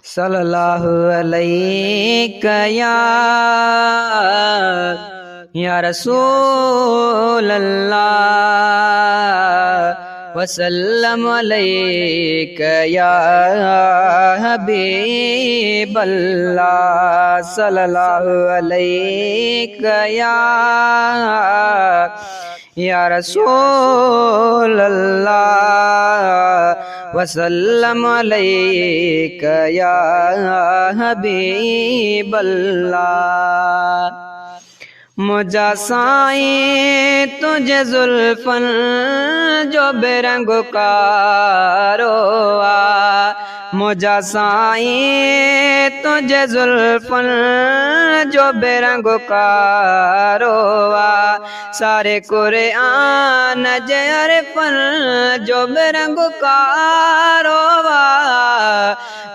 सल्लल्लाहु अलैहि या रसूल अल्लाह वसल्लम अलैका या हबीब अल्लाह। सल्लल्लाहु अलैका या रसूल अल्लाह वसल्लम अलैका या हबीब अल्लाह। मुझा साईं तुझे जुल्फन जो बेरंग कारोआ, मुझा साईं तुझे जुल्फन जो बेरंग कारोआ, सारे कुरान जर फन जो बेरंग कारोआ,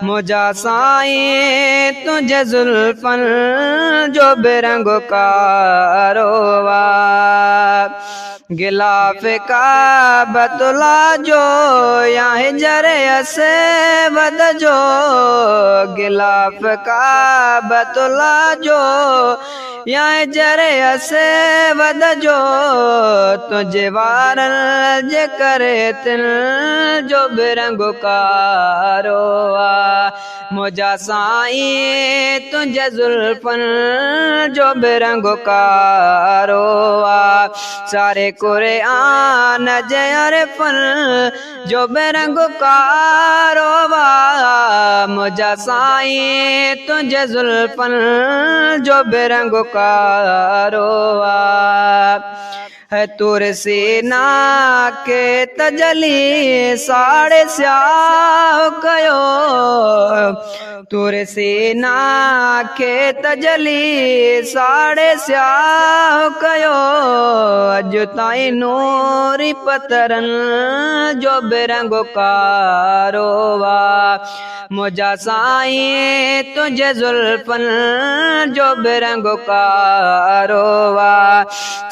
मुझा साईं तुझे जुल्फन जो बेरंग कारोआ। गिलाफ काबतुल्ला जो या हिजरे से बद जो, गिलाफ काबतुल्ला जो या हिजरे से बद जो, तुझे वारन जे करे तिल जो बेरंग कारोआ, मुझा साईं तुझे जुल्फन जो बेरंग कारोआ, सारे कुरान जर फन जो बेरंग कारोआ, मुझा साईं तुझे जुल्फन जो बेरंग कारोआ। है तुर सीना के तजली साढ़े स्याह कयो, तुर सीना के तजली साढ़े स्याह कयो, अज ताईं नूरी पतरन जो बेरंग कारोआ, मुझा साईं तुझे जुल्फन जो बेरंग कारोआ,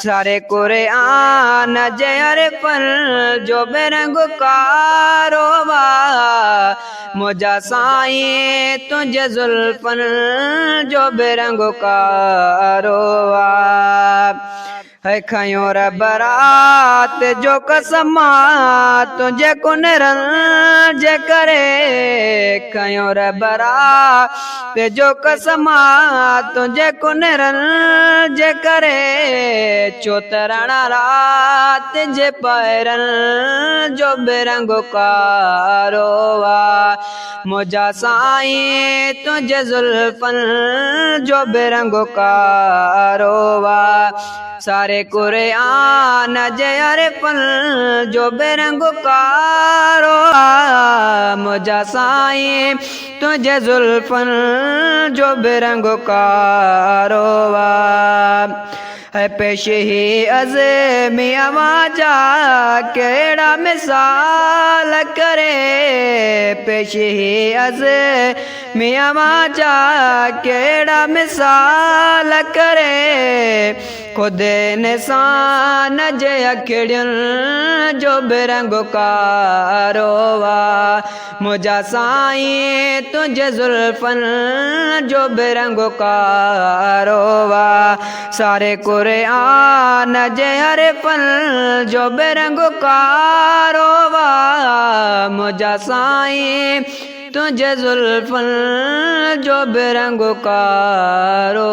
सारे कुरान जर फन जो बेरंग कारोआ, मुझा साईं तुझे जुल्फन जो बेरंग कारोआ। है खयोर बरात जो कसमा तुझे कुनरन जे करे, खयोर बरात जो कसमा तुझे कुनरन जे करे, चोतरण रात जे पैरन जो बेरंग कारोआ, मुझा साईं तुझे जुल्फन जो बेरंग कारोआ, सारे कुरान जर फन जो बेरंग कारोआ, मुझा साईं तुझे जुल्फन जो बेरंग कारोआ। है पेश ही अज़मी आवाजा केड़ा मिसाल करे, पेश ही अज़मी आवाजा केड़ा मिसाल करे, खुद निशान जे अखिड़ियन जो बेरंग कारोआ, मुझा साईं तुझे जुल्फन जो बेरंग कारोआ, सारे कुरान जर फन जो बेरंग कारोआ, मुझा साईं तुझे जुल्फन जो बेरंग कारोआ।